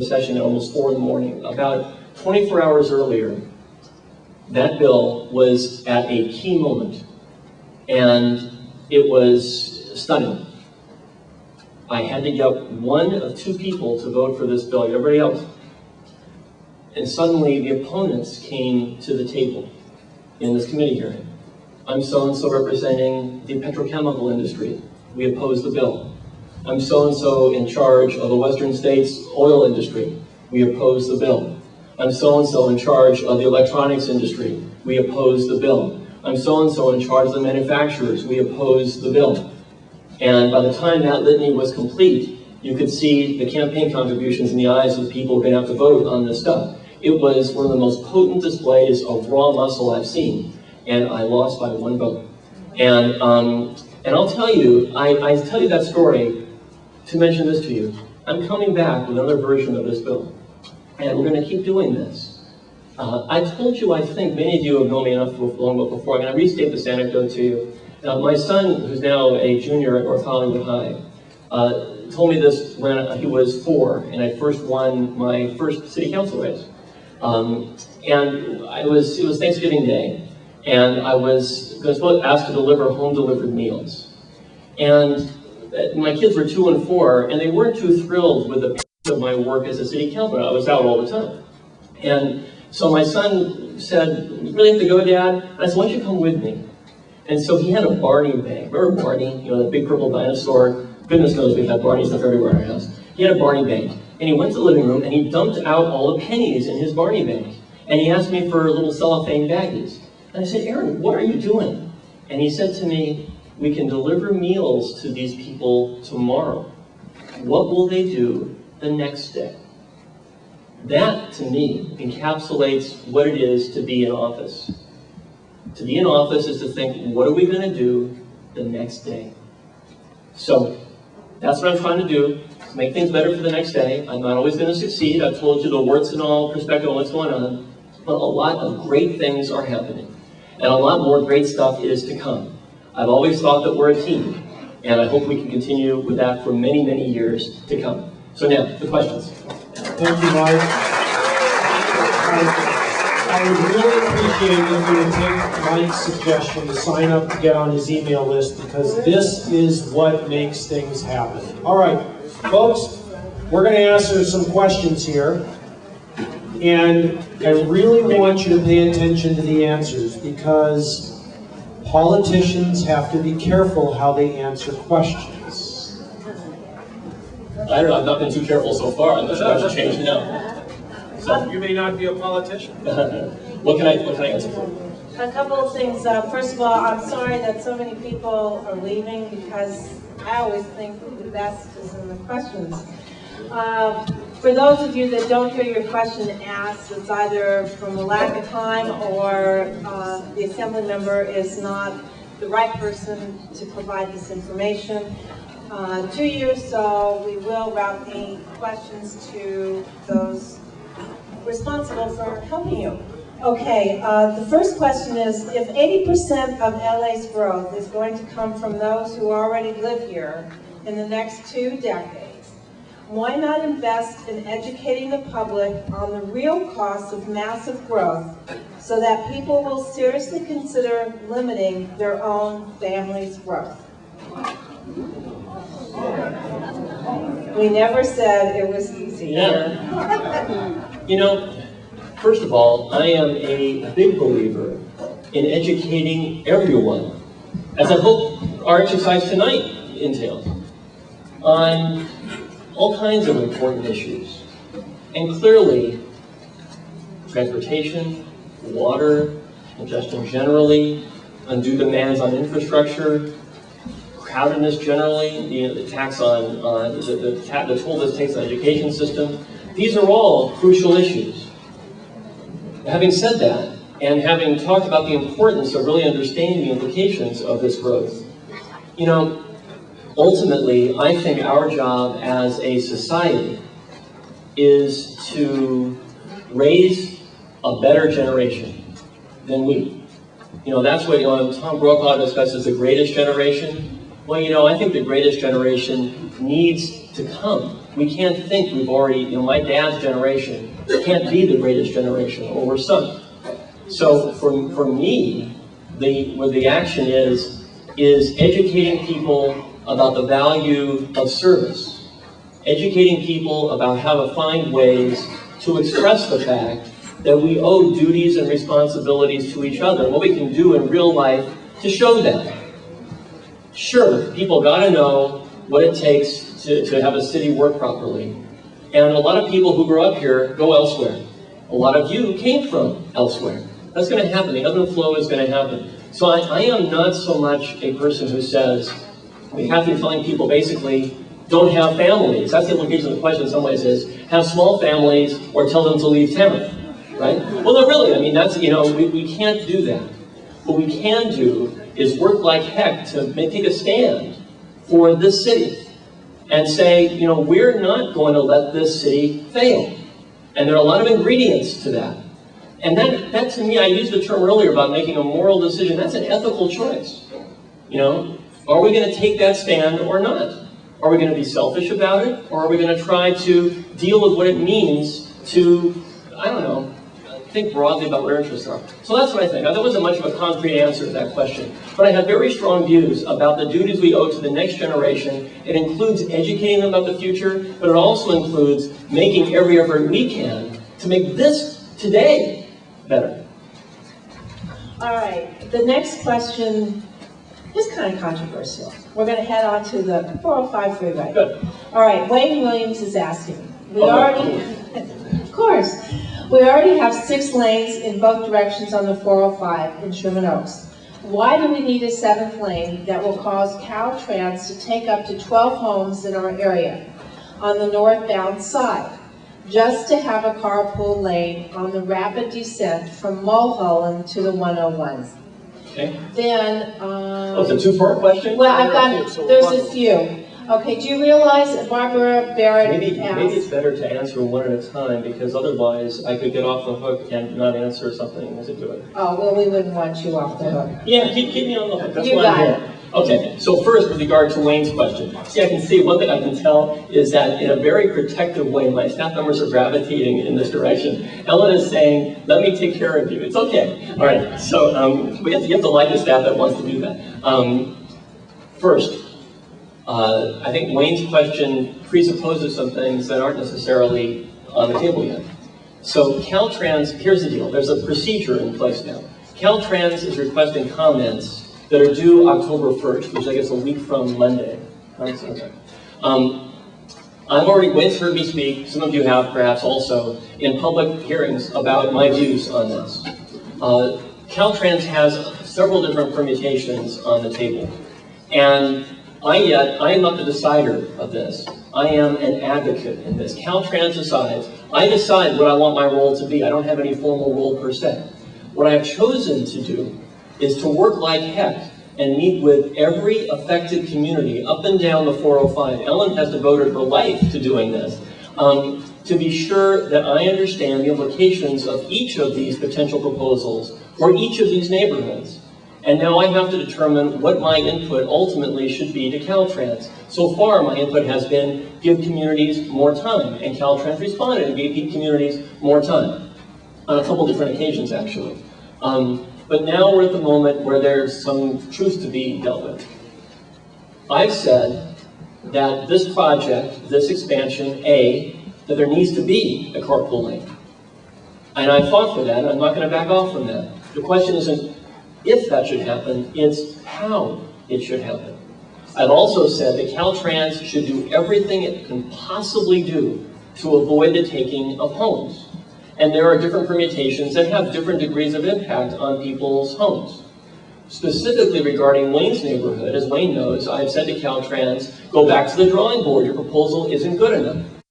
session at almost 4 in the morning. About 24 hours earlier, that bill was at a key moment, and it was stunning. I had to get one of 2 people to vote for this bill, everybody else. And suddenly the opponents came to the table in this committee hearing. I'm so-and-so representing the petrochemical industry. We oppose the bill. I'm so-and-so in charge of the Western States oil industry. We oppose the bill. I'm so-and-so in charge of the electronics industry. We oppose the bill. I'm so-and-so in charge of the manufacturers. We oppose the bill. And by the time that litany was complete, you could see the campaign contributions in the eyes of the people who are going to have to vote on this stuff. It was one of the most potent displays of raw muscle I've seen, and I lost by 1 vote. And I'll tell you, I tell you that story to mention this to you. I'm coming back with another version of this bill, and we're going to keep doing this. I told you, I think, many of you have known me enough long before. I'm going to restate this anecdote to you. My son, who's now a junior at North Hollywood High, told me this when he was 4, and I first won my first city council race. And it was Thanksgiving Day, and I was asked to deliver home-delivered meals. And my kids were 2 and 4, and they weren't too thrilled with the pace of my work as a city councilor. I was out all the time. And so my son said, "You really have to go, Dad?" And I said, "Why don't you come with me?" And so he had a Barney bag. Remember Barney, you know, the big purple dinosaur? Goodness knows we had Barney stuff everywhere in our house. He had a Barney bag. And he went to the living room and he dumped out all the pennies in his Barney bag. And he asked me for little cellophane baggies. And I said, "Aaron, what are you doing?" And he said to me, "We can deliver meals to these people tomorrow. What will they do the next day?" That, to me, encapsulates what it is to be in office. To be in office is to think, what are we going to do the next day? So, that's what I'm trying to do, to make things better for the next day. I'm not always going to succeed. I've told you the warts and all perspective on what's going on. But a lot of great things are happening. And a lot more great stuff is to come. I've always thought that we're a team. And I hope we can continue with that for many, many years to come. So now, the questions. Thank you, Mike. I would really appreciate if you would take Mike's suggestion to sign up to get on his email list, because this is what makes things happen. All right, folks, we're going to answer some questions here. And I really want you to pay attention to the answers, because politicians have to be careful how they answer questions. I don't know, I've not been too careful so far. That should change now. So, you may not be a politician. What can I answer for? A couple of things. First of all, I'm sorry that so many people are leaving, because I always think the best is in the questions. For those of you that don't hear your question asked, it's either from a lack of time or the assembly member is not the right person to provide this information to you, so we will route the questions to those responsible for helping you. Okay, the first question is, if 80% of LA's growth is going to come from those who already live here in the next 2 decades, why not invest in educating the public on the real costs of massive growth so that people will seriously consider limiting their own family's growth? We never said it was easy. Yeah. You know, first of all, I am a big believer in educating everyone, as I hope our exercise tonight entails, on all kinds of important issues. And clearly, transportation, water, congestion generally, undue demands on infrastructure, crowdedness generally, the tax on the toll this takes on the education system. These are all crucial issues. Having said that, and having talked about the importance of really understanding the implications of this growth, you know, ultimately, I think our job as a society is to raise a better generation than we. You know, that's what Tom Brokaw discusses, the greatest generation. Well, you know, I think the greatest generation needs to come. We can't think we've already, you know, my dad's generation can't be the greatest generation, or we're some. So for me, what the action is educating people about the value of service, educating people about how to find ways to express the fact that we owe duties and responsibilities to each other, what we can do in real life to show them. Sure, people gotta know what it takes to have a city work properly. And a lot of people who grow up here go elsewhere. A lot of you came from elsewhere. That's gonna happen, the ebb and flow is gonna happen. So I am not so much a person who says, we have to find people basically don't have families. That's the implication of the question in some ways is, have small families or tell them to leave town, right? Well, no, really, I mean, that's, you know, we can't do that. What we can do is work like heck to take a stand for this city and say, you know, we're not going to let this city fail. And there are a lot of ingredients to that. And that to me, I used the term earlier about making a moral decision. That's an ethical choice. You know, are we going to take that stand or not? Are we going to be selfish about it? Or are we going to try to deal with what it means to, I don't know, think broadly about what our interests are? So that's what I think. That wasn't much of a concrete answer to that question. But I have very strong views about the duties we owe to the next generation. It includes educating them about the future, but it also includes making every effort we can to make this today better. All right, the next question is kind of controversial. We're going to head on to the 405 freeway. Good. All right, Wayne Williams is asking. Of course, we already have 6 lanes in both directions on the 405 in Sherman Oaks. Why do we need a 7th lane that will cause Caltrans to take up to 12 homes in our area on the northbound side, just to have a carpool lane on the rapid descent from Mulholland to the 101? Okay. Then, It's a two-part question? well, I've got, there's a few. Okay, do you realize that Barbara Barrett Maybe asked? it's better to answer one at a time, because otherwise I could get off the hook and not answer something as I do it. Oh, well, we wouldn't want you off the hook. Yeah, keep me on the hook. That's You why I'm got here. Okay, so first with regard to Wayne's question. See, I can see, one thing I can tell is that in a very protective way, my staff members are gravitating in this direction. Ellen is saying, let me take care of you. It's okay. All right, so you have to like the staff that wants to do that. First, I think Wayne's question presupposes some things that aren't necessarily on the table yet. So Caltrans, here's the deal. There's a procedure in place now. Caltrans is requesting comments that are due October 1st, which I guess a week from Monday. I've already, Wayne's heard me speak, some of you have perhaps also, in public hearings about my views on this. Caltrans has several different permutations on the table. And I am not the decider of this. I am an advocate in this. Caltrans decides. I decide what I want my role to be. I don't have any formal role per se. What I have chosen to do is to work like heck and meet with every affected community up and down the 405. Ellen has devoted her life to doing this, to be sure that I understand the implications of each of these potential proposals for each of these neighborhoods. And now I have to determine what my input ultimately should be to Caltrans. So far, my input has been give communities more time, and Caltrans responded and gave communities more time on a couple different occasions, actually. But now we're at the moment where there's some truth to be dealt with. I've said that this project, this expansion, that there needs to be a carpool lane. And I fought for that, and I'm not going to back off from that. The question isn't if that should happen, it's how it should happen. I've also said that Caltrans should do everything it can possibly do to avoid the taking of homes. And there are different permutations that have different degrees of impact on people's homes. Specifically regarding Wayne's neighborhood, as Wayne knows, I've said to Caltrans, go back to the drawing board, your proposal isn't good enough.